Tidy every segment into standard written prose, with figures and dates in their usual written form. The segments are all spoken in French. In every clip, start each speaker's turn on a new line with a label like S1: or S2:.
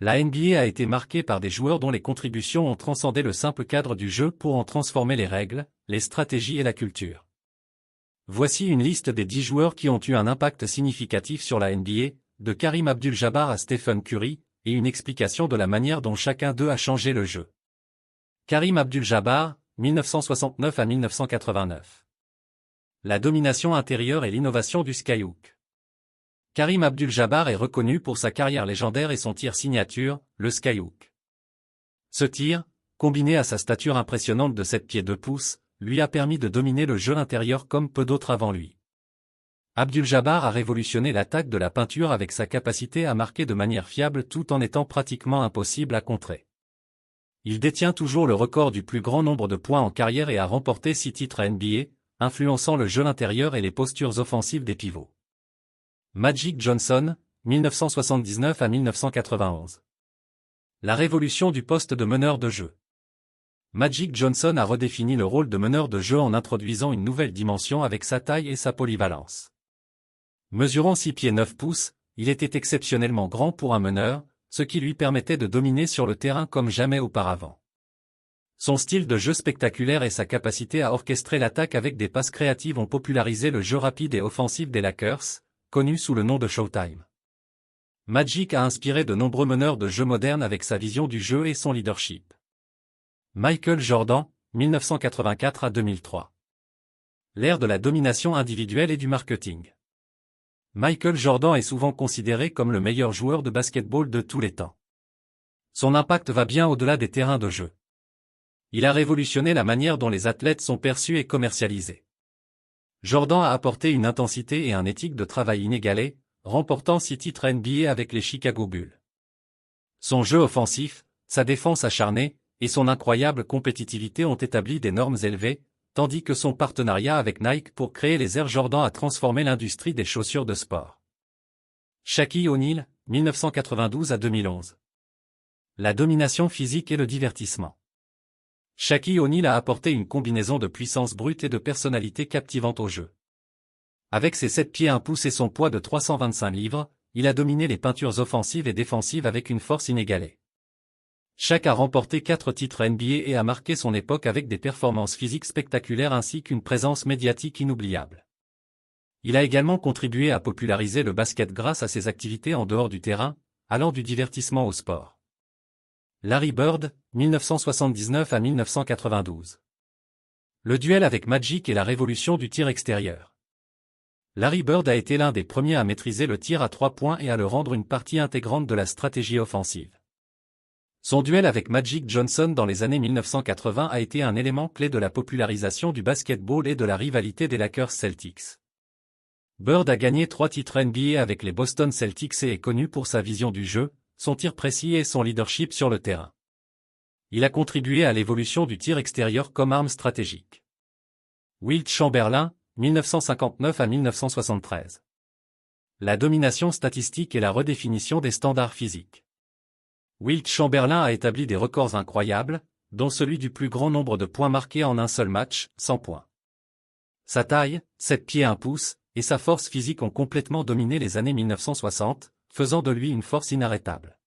S1: La NBA a été marquée par des joueurs dont les contributions ont transcendé le simple cadre du jeu pour en transformer les règles, les stratégies et la culture. Voici une liste des 10 joueurs qui ont eu un impact significatif sur la NBA, de Karim Abdul-Jabbar à Stephen Curry, et une explication de la manière dont chacun d'eux a changé le jeu. Karim Abdul-Jabbar, 1969 à 1989. La domination intérieure et l'innovation du skyhook. Karim Abdul-Jabbar est reconnu pour sa carrière légendaire et son tir signature, le skyhook. Ce tir, combiné à sa stature impressionnante de 7 pieds 2 pouces, lui a permis de dominer le jeu intérieur comme peu d'autres avant lui. Abdul-Jabbar a révolutionné l'attaque de la peinture avec sa capacité à marquer de manière fiable tout en étant pratiquement impossible à contrer. Il détient toujours le record du plus grand nombre de points en carrière et a remporté 6 titres NBA, influençant le jeu intérieur et les postures offensives des pivots. Magic Johnson, 1979 à 1991. La révolution du poste de meneur de jeu. Magic Johnson a redéfini le rôle de meneur de jeu en introduisant une nouvelle dimension avec sa taille et sa polyvalence. Mesurant 6 pieds 9 pouces, il était exceptionnellement grand pour un meneur, ce qui lui permettait de dominer sur le terrain comme jamais auparavant. Son style de jeu spectaculaire et sa capacité à orchestrer l'attaque avec des passes créatives ont popularisé le jeu rapide et offensif des Lakers, connu sous le nom de Showtime. Magic a inspiré de nombreux meneurs de jeu modernes avec sa vision du jeu et son leadership. Michael Jordan, 1984 à 2003. L'ère de la domination individuelle et du marketing. Michael Jordan est souvent considéré comme le meilleur joueur de basketball de tous les temps. Son impact va bien au-delà des terrains de jeu. Il a révolutionné la manière dont les athlètes sont perçus et commercialisés. Jordan a apporté une intensité et un éthique de travail inégalés, remportant 6 titres NBA avec les Chicago Bulls. Son jeu offensif, sa défense acharnée, et son incroyable compétitivité ont établi des normes élevées, tandis que son partenariat avec Nike pour créer les Air Jordan a transformé l'industrie des chaussures de sport. Shaquille O'Neal, 1992 à 2011. La domination physique et le divertissement. Shaquille O'Neal a apporté une combinaison de puissance brute et de personnalité captivante au jeu. Avec ses 7 pieds 1 pouce et son poids de 325 livres, il a dominé les peintures offensives et défensives avec une force inégalée. Shaq a remporté 4 titres NBA et a marqué son époque avec des performances physiques spectaculaires ainsi qu'une présence médiatique inoubliable. Il a également contribué à populariser le basket grâce à ses activités en dehors du terrain, allant du divertissement au sport. Larry Bird, 1979 à 1992. Le duel avec Magic et la révolution du tir extérieur. Larry Bird a été l'un des premiers à maîtriser le tir à 3 points et à le rendre une partie intégrante de la stratégie offensive. Son duel avec Magic Johnson dans les années 1980 a été un élément clé de la popularisation du basketball et de la rivalité des Lakers Celtics. Bird a gagné 3 titres NBA avec les Boston Celtics et est connu pour sa vision du jeu, son tir précis et son leadership sur le terrain. Il a contribué à l'évolution du tir extérieur comme arme stratégique. Wilt Chamberlain, 1959 à 1973. La domination statistique et la redéfinition des standards physiques. Wilt Chamberlain a établi des records incroyables, dont celui du plus grand nombre de points marqués en un seul match, 100 points. Sa taille, 7 pieds 1 pouce, et sa force physique ont complètement dominé les années 1960, faisant de lui une force inarrêtable.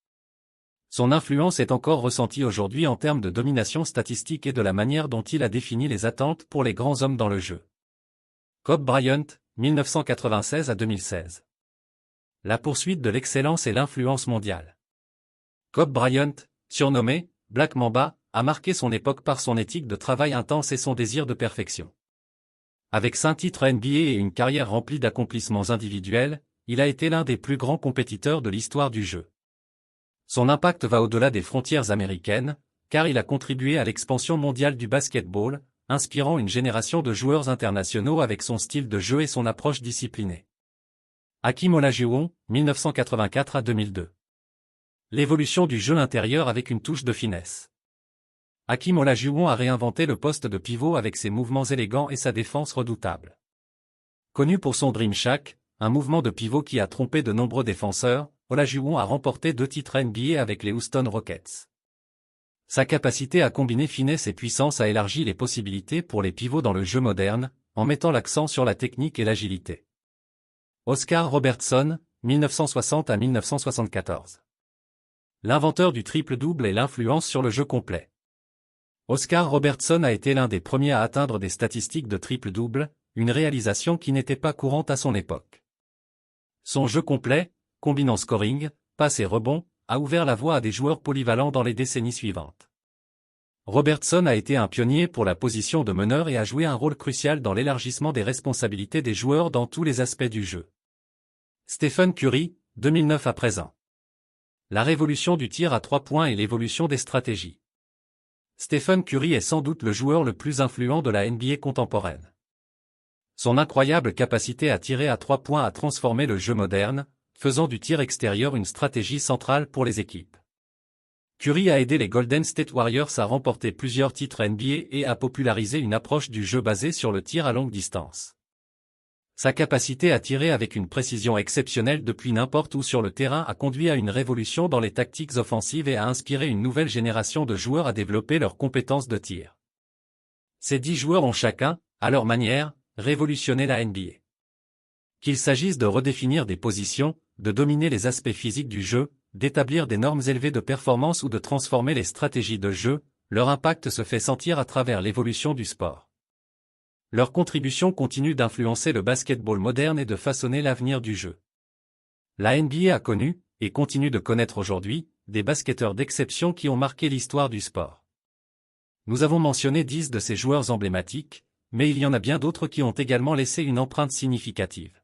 S1: Son influence est encore ressentie aujourd'hui en termes de domination statistique et de la manière dont il a défini les attentes pour les grands hommes dans le jeu. Kobe Bryant, 1996 à 2016. La poursuite de l'excellence et l'influence mondiale. Kobe Bryant, surnommé Black Mamba, a marqué son époque par son éthique de travail intense et son désir de perfection. Avec 5 titres NBA et une carrière remplie d'accomplissements individuels, il a été l'un des plus grands compétiteurs de l'histoire du jeu. Son impact va au-delà des frontières américaines, car il a contribué à l'expansion mondiale du basketball, inspirant une génération de joueurs internationaux avec son style de jeu et son approche disciplinée. Hakeem Olajuwon, 1984 à 2002. L'évolution du jeu intérieur avec une touche de finesse. Hakeem Olajuwon a réinventé le poste de pivot avec ses mouvements élégants et sa défense redoutable. Connu pour son Dream Shake, un mouvement de pivot qui a trompé de nombreux défenseurs, Olajuwon a remporté 2 titres NBA avec les Houston Rockets. Sa capacité à combiner finesse et puissance a élargi les possibilités pour les pivots dans le jeu moderne, en mettant l'accent sur la technique et l'agilité. Oscar Robertson, 1960 à 1974. l'inventeur du triple-double et l'influence sur le jeu complet. Oscar Robertson a été l'un des premiers à atteindre des statistiques de triple-double, une réalisation qui n'était pas courante à son époque. Son jeu complet, combinant scoring, passes et rebonds, a ouvert la voie à des joueurs polyvalents dans les décennies suivantes. Robertson a été un pionnier pour la position de meneur et a joué un rôle crucial dans l'élargissement des responsabilités des joueurs dans tous les aspects du jeu. Stephen Curry, 2009 à présent. La révolution du tir à 3 points et l'évolution des stratégies. Stephen Curry est sans doute le joueur le plus influent de la NBA contemporaine. Son incroyable capacité à tirer à 3 points a transformé le jeu moderne, faisant du tir extérieur une stratégie centrale pour les équipes. Curry a aidé les Golden State Warriors à remporter plusieurs titres NBA et à populariser une approche du jeu basée sur le tir à longue distance. Sa capacité à tirer avec une précision exceptionnelle depuis n'importe où sur le terrain a conduit à une révolution dans les tactiques offensives et a inspiré une nouvelle génération de joueurs à développer leurs compétences de tir. Ces 10 joueurs ont chacun, à leur manière, révolutionné la NBA. Qu'il s'agisse de redéfinir des positions, de dominer les aspects physiques du jeu, d'établir des normes élevées de performance ou de transformer les stratégies de jeu, leur impact se fait sentir à travers l'évolution du sport. Leur contribution continue d'influencer le basketball moderne et de façonner l'avenir du jeu. La NBA a connu, et continue de connaître aujourd'hui, des basketteurs d'exception qui ont marqué l'histoire du sport. Nous avons mentionné 10 de ces joueurs emblématiques, mais il y en a bien d'autres qui ont également laissé une empreinte significative.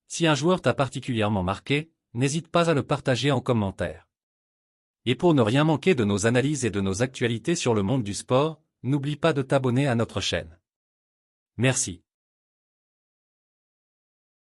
S1: Si un joueur t'a particulièrement marqué, n'hésite pas à le partager en commentaire. Et pour ne rien manquer de nos analyses et de nos actualités sur le monde du sport, n'oublie pas de t'abonner à notre chaîne. Merci.